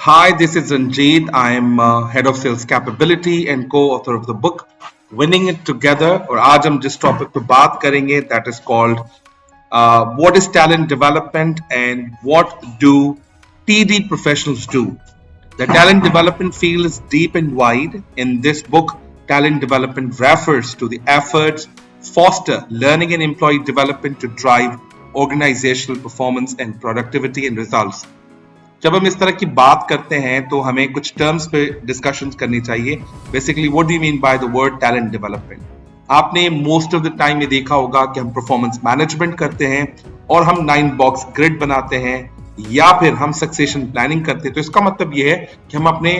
Hi, this is Ranjit. I'm head of sales capability and co-author of the book Winning It Together. और आज हम जिस topic पे बात करेंगे that is called what is talent development and what do TD professionals do. The talent development field is deep and wide. In this book, talent development refers to the efforts foster learning and employee development to drive organizational performance and productivity and results. जब हम इस तरह की बात करते हैं तो हमें कुछ टर्म्स पे डिस्कशंस करनी चाहिए. Basically what do you mean by the word talent development. आपने मोस्ट ऑफ द टाइम ये देखा होगा कि हम परफॉर्मेंस मैनेजमेंट करते हैं और हम 9 बॉक्स ग्रिड बनाते हैं या फिर हम सक्सेशन प्लानिंग करते हैं. तो इसका मतलब ये है कि हम अपने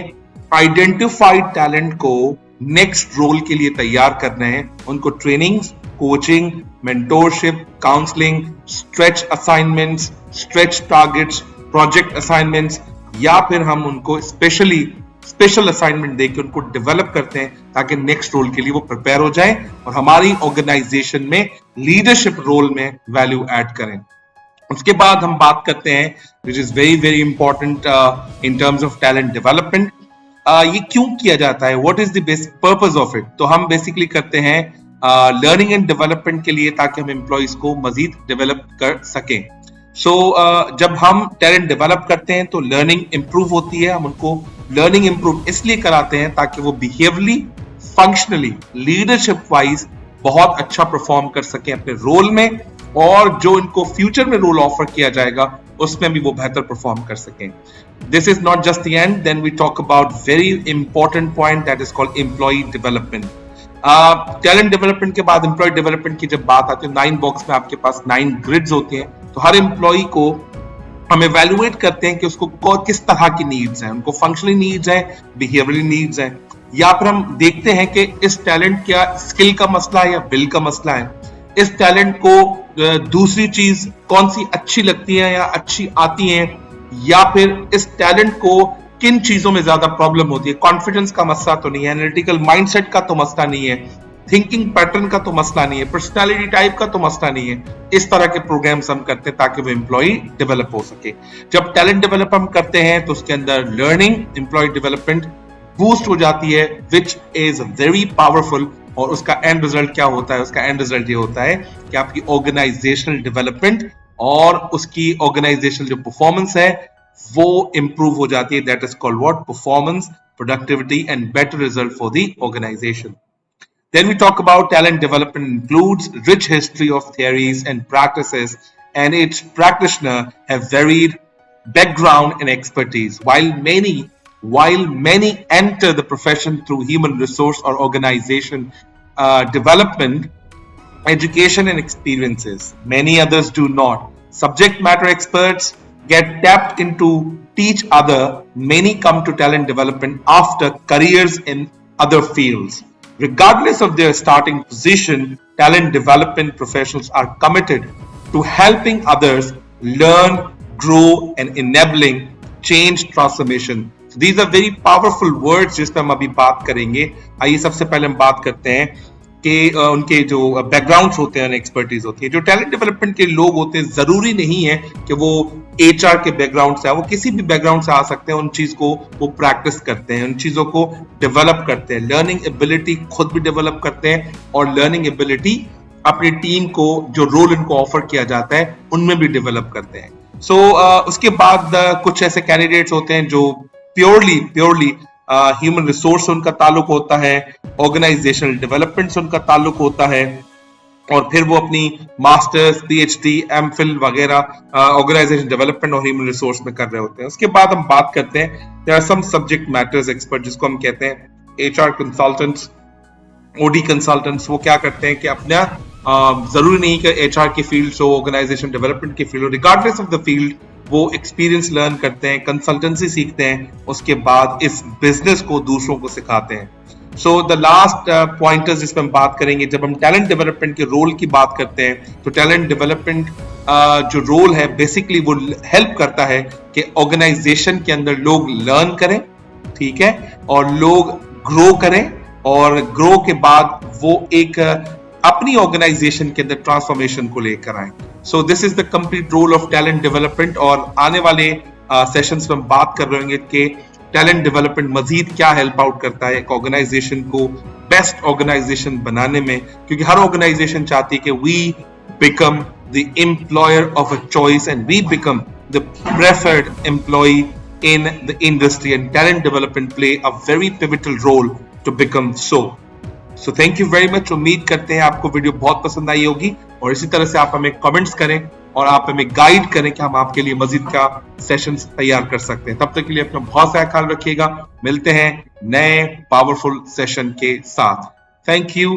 आइडेंटिफाइड टैलेंट को नेक्स्ट रोल के लिए तैयार कर रहे हैं. उनको trainings, coaching, mentorship, counselling, stretch assignments, stretch targets, project assignments या फिर हम उनको स्पेशल असाइनमेंट देकर उनको डेवलप करते हैं ताकि नेक्स्ट रोल के लिए वो प्रिपेयर हो जाए और हमारी ऑर्गेनाइजेशन में लीडरशिप रोल में वैल्यू ऐड करें. उसके बाद हम बात करते हैं which is very very important in terms of talent development. ये क्यों किया जाता है, what is the basic purpose of it. तो हम बेसिकली करते हैं लर्निंग एंड डेवलपमेंट के लिए ताकि हम एम्प्लॉइज को मजीद डेवलप कर सकें. जब हम टैलेंट डेवलप करते हैं तो लर्निंग इंप्रूव होती है. हम उनको लर्निंग इंप्रूव इसलिए कराते हैं ताकि वो बिहेवियरली, फंक्शनली, लीडरशिप वाइज बहुत अच्छा परफॉर्म कर सकें अपने रोल में और जो इनको फ्यूचर में रोल ऑफर किया जाएगा उसमें भी वो बेहतर परफॉर्म कर सकें. This is not just the end. Then we talk about very important point that is called employ development. Talent development के बाद एम्प्लॉय डेवलपमेंट की जब बात आती है 9 बॉक्स में आपके पास 9 ग्रिड्स होते हैं. तो हर एम्प्लॉय को हम एवेल्युएट करते हैं कि उसको किस तरह की नीड्स हैं. उनको फंक्शनली नीड्स हैं, बिहेवियरली नीड्स हैं, या फिर हम देखते हैं कि इस टैलेंट क्या स्किल का मसला है या बिल का मसला है. इस टैलेंट को दूसरी चीज कौन सी अच्छी लगती है या अच्छी आती है, या फिर इस टैलेंट को किन चीजों में ज्यादा प्रॉब्लम होती है. कॉन्फिडेंस का मसला तो नहीं है, एनालिटिकल माइंडसेट का तो मसला नहीं है, थिंकिंग पैटर्न का तो मसला नहीं है, पर्सनालिटी टाइप का तो मसला नहीं है. इस तरह के प्रोग्राम्स हम करते हैं ताकि वो एम्प्लॉय डेवलप हो सके. जब टैलेंट डेवलप हम करते हैं तो उसके अंदर लर्निंग, एम्प्लॉय डेवलपमेंट बूस्ट हो जाती है विच इज वेरी पावरफुल. और उसका एंड रिजल्ट क्या होता है? उसका एंड रिजल्ट ये होता है कि आपकी ऑर्गेनाइजेशनल डेवलपमेंट और उसकी ऑर्गेनाइजेशनल जो परफॉर्मेंस है वो इंप्रूव हो जाती है. That is called what? Performance, productivity and better result for the organisation. Then we talk about talent development includes rich history of theories and practices, and its practitioner have varied background and expertise. While many enter the profession through human resource or organization development, education and experiences, many others do not. Subject matter experts get tapped into teach other. Many come to talent development after careers in other fields. Regardless of their starting position, talent development professionals are committed to helping others learn, grow, and enabling change transformation. So these are very powerful words जिस पर हम अभी बात करेंगे. आइए सबसे पहले हम बात करते हैं कि उनके जो बैकग्राउंड्स होते हैं, एक्सपर्टीज होती है. जो टैलेंट डेवलपमेंट के लोग होते हैं जरूरी नहीं है कि वो एचआर के बैकग्राउंड से, वो किसी भी बैकग्राउंड से आ सकते हैं. उन चीज को वो प्रैक्टिस करते हैं, उन चीजों को डेवलप करते हैं, लर्निंग एबिलिटी खुद भी डेवलप करते हैं और लर्निंग एबिलिटी अपनी टीम को जो रोल इनको ऑफर किया जाता है उनमें भी डेवलप करते हैं. उसके बाद कुछ ऐसे कैंडिडेट्स होते हैं जो प्योरली ह्यूमन रिसोर्स से उनका ताल्लुक होता है, ऑर्गेनाइजेशनल डेवलपमेंट से उनका ताल्लुक होता है और फिर वो अपनी मास्टर्स, पीएचडी, एमफिल वगैरह ऑर्गेनाइजेशन डेवलपमेंट और ह्यूमन रिसोर्स में कर रहे होते हैं. उसके बाद हम बात करते हैं there are some subject matters expert जिसको हम कहते हैं एचआर कंसल्टेंट्स, ओडी कंसल्टेंट्स. वो क्या करते हैं कि अपना जरूरी नहीं कि एचआर की फील्ड हो, ऑर्गेनाइजेशन डेवलपमेंट की फील्ड हो, रिगार्डलेस ऑफ द फील्ड वो एक्सपीरियंस लर्न करते हैं, कंसल्टेंसी सीखते हैं, उसके बाद इस बिजनेस को दूसरों को सिखाते हैं. सो द लास्ट पॉइंटर्स जिस पर हम बात करेंगे, जब हम टैलेंट डेवलपमेंट के रोल की बात करते हैं तो टैलेंट डेवलपमेंट जो रोल है बेसिकली वो हेल्प करता है कि ऑर्गेनाइजेशन के अंदर लोग लर्न करें, ठीक है, और लोग ग्रो करें और ग्रो के बाद वो एक अपनी ऑर्गेनाइजेशन के अंदर ट्रांसफॉर्मेशन को लेकर आए. So this is the complete role of talent development. और आने वाले सेशंस में हम बात कर रहे होंगे कि टैलेंट डेवलपमेंट मजीद क्या हेल्प आउट करता है एक ऑर्गेनाइजेशन को बेस्ट ऑर्गेनाइजेशन बनाने में, क्योंकि हर ऑर्गेनाइजेशन चाहती है कि we become the employer of a choice and we become the preferred employ in the industry, and talent development play a very pivotal role to become so. So thank you very much. उम्मीद करते हैं आपको video बहुत पसंद आई होगी और इसी तरह से आप हमें कमेंट्स करें और आप हमें गाइड करें कि हम आपके लिए मजीद का सेशंस तैयार कर सकते हैं। तब तक के लिए अपना बहुत सारा ख्याल रखिएगा। मिलते हैं नए पावरफुल सेशन के साथ। Thank you.